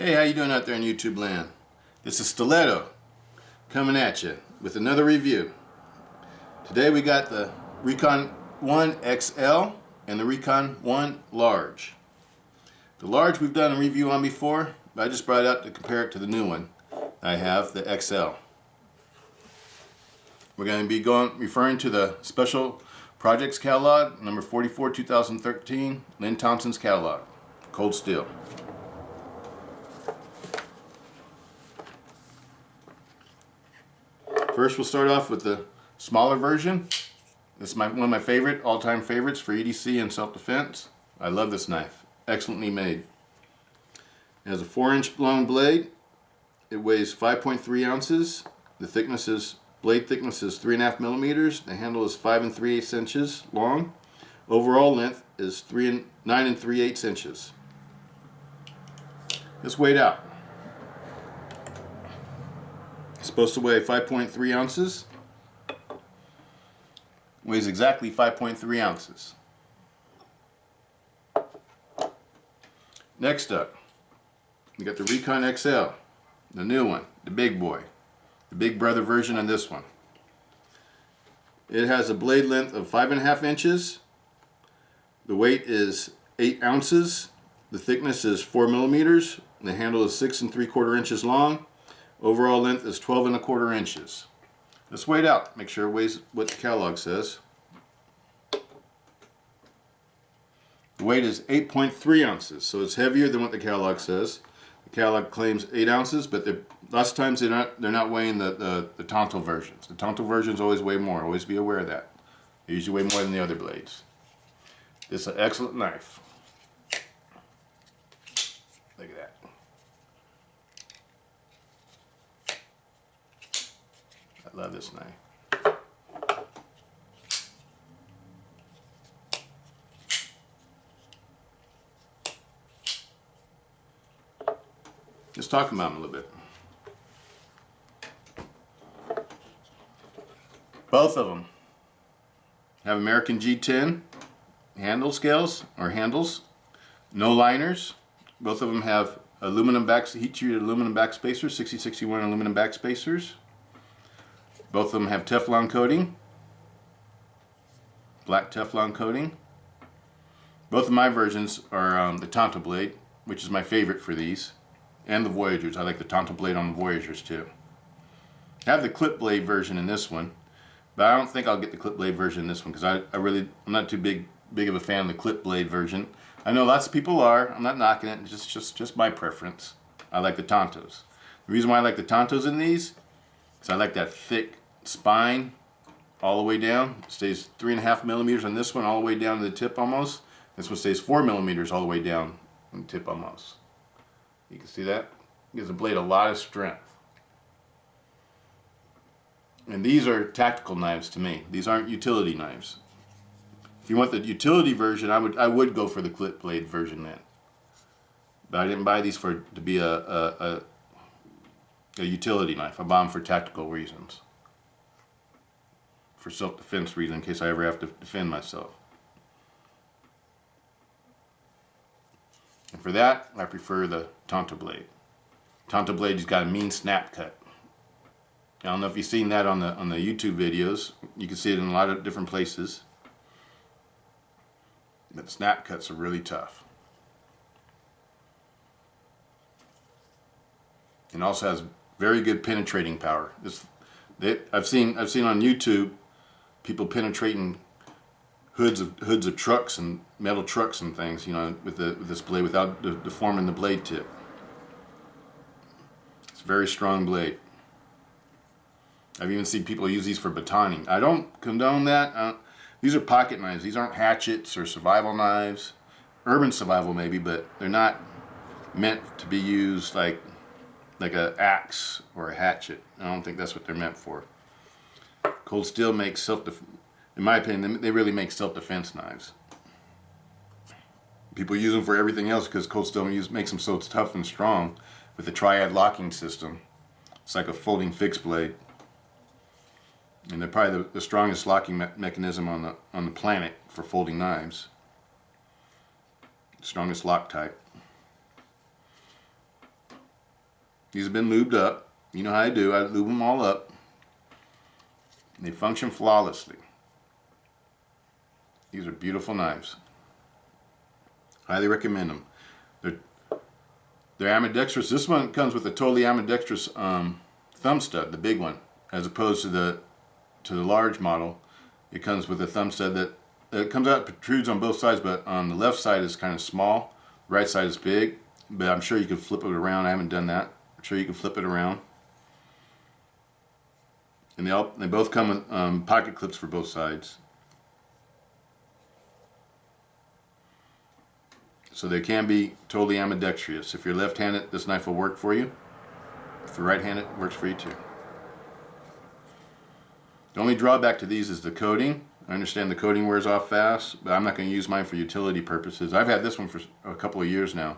Hey, how you doing out there in YouTube land? This is Stiletto coming at you with another review. Today we got the Recon 1 XL and the Recon 1 Large. The Large we've done a review on before, but I just brought it up to compare it to the new one I have, the XL. We're going to be referring to the Special Projects Catalog, number 44, 2013, Lynn Thompson's catalog, Cold Steel. First, we'll start off with the smaller version. This is one of my all-time favorites for EDC and self-defense. I love this knife. Excellently made. It has a 4-inch long blade. It weighs 5.3 ounces. The blade thickness is 3.5 millimeters. The handle is 5 3/8 inches long. Overall length is 9 3/8 inches. Let's weigh it out. It's supposed to weigh 5.3 ounces. Weighs exactly 5.3 ounces. Next up, we got the Recon XL, the new one, the big boy, the big brother version of this one. It has a blade length of 5.5 inches. The weight is 8 ounces. The thickness is 4 millimeters. The handle is 6 3/4 inches long. Overall length is 12 1/4 inches. Let's weigh it out. Make sure it weighs what the catalog says. The weight is 8.3 ounces, so it's heavier than what the catalog says. The catalog claims 8 ounces, but lots of times they're not weighing the Tanto versions. The Tanto versions always weigh more. Always be aware of that. They usually weigh more than the other blades. It's an excellent knife. Look at that. I love this knife. Let's talk about them a little bit. Both of them have American G10 handles, no liners. Both of them have heat-treated aluminum back spacers, 6061 aluminum back spacers. Both of them have Teflon coating, black Teflon coating. Both of my versions are the Tanto blade, which is my favorite for these, and the Voyagers. I like the Tanto blade on the Voyagers too. I have the clip blade version in this one, but I don't think I'll get the clip blade version in this one because I'm not too big of a fan of the clip blade version. I know lots of people are. I'm not knocking it. It's just my preference. I like the Tantos. The reason why I like the Tantos in these is I like that thick spine all the way down. It stays 3.5 millimeters on this one all the way down to the tip almost. This one stays 4 millimeters all the way down on the tip almost. You can see that? It gives the blade a lot of strength. And these are tactical knives to me. These aren't utility knives. If you want the utility version, I would go for the clip blade version then. But I didn't buy these to be a utility knife. I bought them for tactical reasons. For self-defense reason, in case I ever have to defend myself. And for that, I prefer the Tanto blade. Tanto blade has got a mean snap cut. I don't know if you've seen that on the YouTube videos. You can see it in a lot of different places. But the snap cuts are really tough. And also has very good penetrating power. I've seen on YouTube people penetrating hoods of trucks and metal trucks and things, you know, with this blade without deforming the blade tip. It's a very strong blade. I've even seen people use these for batoning. I don't condone that. These are pocket knives. These aren't hatchets or survival knives. Urban survival maybe, but they're not meant to be used like an axe or a hatchet. I don't think that's what they're meant for. Cold Steel makes in my opinion, they really make self-defense knives. People use them for everything else because Cold Steel makes them so tough and strong with the triad locking system. It's like a folding fixed blade. And they're probably the strongest locking mechanism on the planet for folding knives. Strongest lock type. These have been lubed up. You know how I do. I lube them all up. They function flawlessly. These are beautiful knives. Highly recommend them. They're ambidextrous. This one comes with a totally ambidextrous thumb stud, the big one, as opposed to the large model. It comes with a thumb stud that it comes out, protrudes on both sides, but on the left side is kind of small, the right side is big. But I'm sure you can flip it around. I haven't done that. I'm sure you can flip it around. And they both come with pocket clips for both sides. So they can be totally ambidextrous. If you're left-handed, this knife will work for you. If you're right-handed, it works for you too. The only drawback to these is the coating. I understand the coating wears off fast, but I'm not going to use mine for utility purposes. I've had this one for a couple of years now,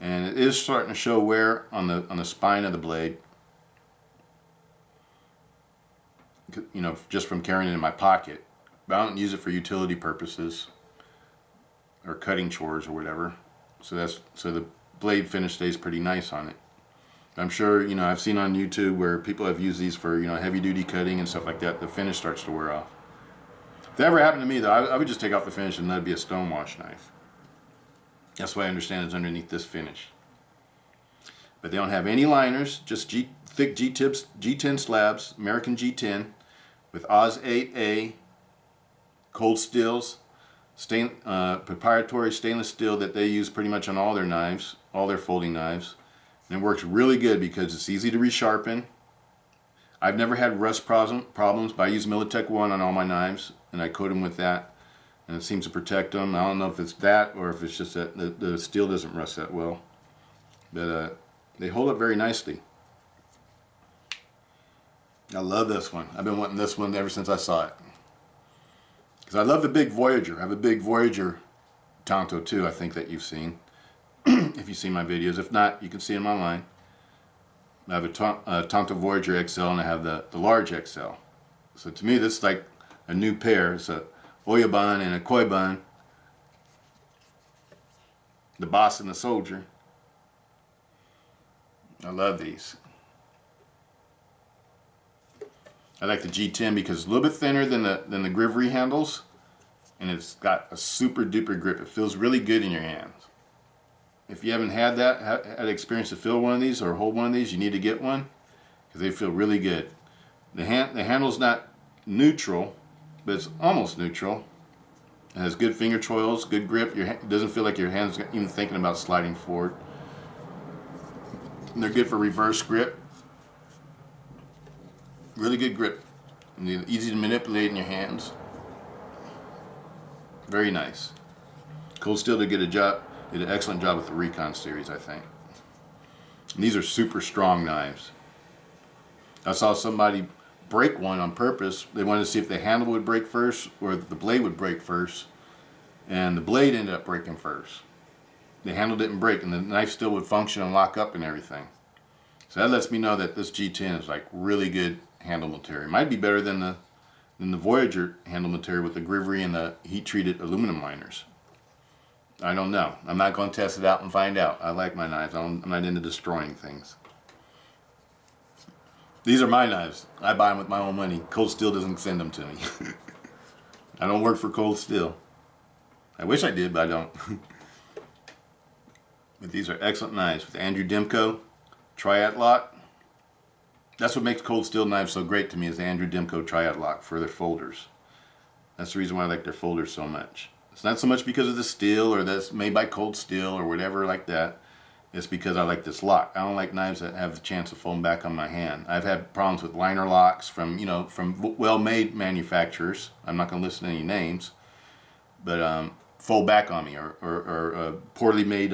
and it is starting to show wear on the spine of the blade. You know, just from carrying it in my pocket. But I don't use it for utility purposes or cutting chores or whatever. So the blade finish stays pretty nice on it. I'm sure, you know, I've seen on YouTube where people have used these for, you know, heavy duty cutting and stuff like that. The finish starts to wear off. If that ever happened to me though, I would just take off the finish and let it be a stonewash knife. That's what I understand is underneath this finish. But they don't have any liners, just thick G-tips, G10 slabs, American G10 with Oz 8A cold steels, proprietary stainless steel that they use pretty much on all their knives, all their folding knives. And it works really good because it's easy to resharpen. I've never had rust problems, but I use Militech 1 on all my knives, and I coat them with that, and it seems to protect them. I don't know if it's that or if it's just that the steel doesn't rust that well. But they hold up very nicely. I love this one. I've been wanting this one ever since I saw it. Because I love the big Voyager. I have a big Voyager Tanto too, I think that you've seen. If you've seen my videos. If not, you can see them online. I have a Tanto Voyager XL and I have the large XL. So to me, this is like a new pair. It's a Oyaban and a Koiban. The boss and the soldier. I love these. I like the G10 because it's a little bit thinner than the Grivery handles, and it's got a super duper grip. It feels really good in your hands. If you haven't had experience to feel one of these or hold one of these, you need to get one because they feel really good. The handle's not neutral, but it's almost neutral. It has good finger choils, good grip. It doesn't feel like your hand's even thinking about sliding forward. And they're good for reverse grip. Really good grip. And they're easy to manipulate in your hands. Very nice. Cold Steel did an excellent job with the Recon series, I think. And these are super strong knives. I saw somebody break one on purpose. They wanted to see if the handle would break first or if the blade would break first. And the blade ended up breaking first. The handle didn't break and the knife still would function and lock up and everything. So that lets me know that this G10 is like really good handle material. It might be better than the Voyager handle material with the Grivery and the heat-treated aluminum liners. I don't know. I'm not going to test it out and find out. I like my knives. I'm not into destroying things. These are my knives. I buy them with my own money. Cold Steel doesn't send them to me. I don't work for Cold Steel. I wish I did, but I don't. But these are excellent knives with Andrew Demko Triad Lock. That's what makes Cold Steel knives so great to me is the Andrew Demko Triad Lock for their folders. That's the reason why I like their folders so much. It's not so much because of the steel or that's made by Cold Steel or whatever like that. It's because I like this lock. I don't like knives that have the chance of folding back on my hand. I've had problems with liner locks from well-made manufacturers. I'm not going to list any names, but fold back on me or poorly made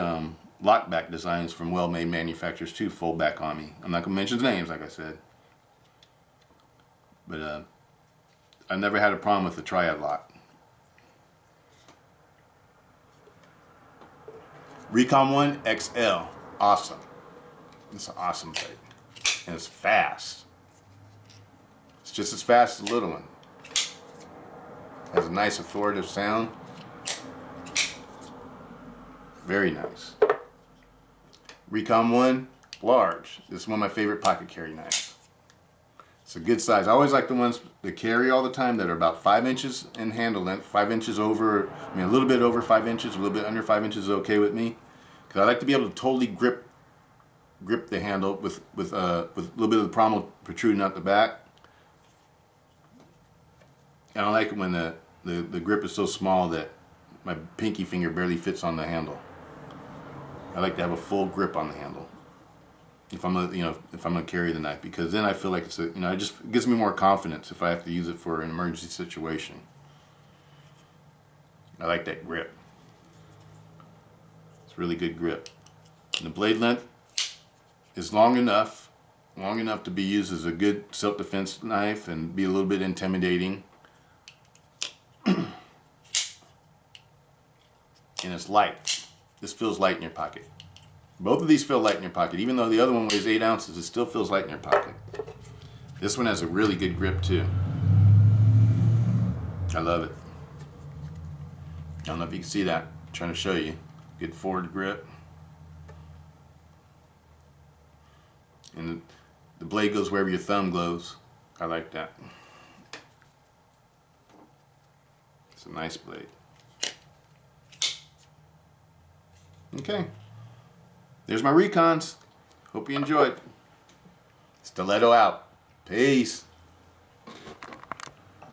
lockback designs from well-made manufacturers too fold back on me. I'm not going to mention names, like I said, but I've never had a problem with the Triad Lock. Recon 1 XL, awesome. It's an awesome blade, and it's fast. It's just as fast as the little one. Has a nice authoritative sound. Very nice. Recon 1 large. This is one of my favorite pocket carry knives. It's a good size. I always like the ones that carry all the time that are about 5 inches in handle length, 5 inches over, I mean a little bit over 5 inches, a little bit under 5 inches is okay with me. Because I like to be able to totally grip the handle with a little bit of the pommel protruding out the back. And I like it when the grip is so small that my pinky finger barely fits on the handle. I like to have a full grip on the handle if I'm gonna carry the knife, because then I feel like it's it just gives me more confidence if I have to use it for an emergency situation. I like that grip. It's really good grip. And the blade length is long enough to be used as a good self-defense knife and be a little bit intimidating. And it's light. This feels light in your pocket. Both of these feel light in your pocket. Even though the other one weighs 8 ounces, it still feels light in your pocket. This one has a really good grip too. I love it. I don't know if you can see that. I'm trying to show you. Good forward grip. And the blade goes wherever your thumb goes. I like that. It's a nice blade. Okay. There's my Recons. Hope you enjoyed. Stiletto out. Peace.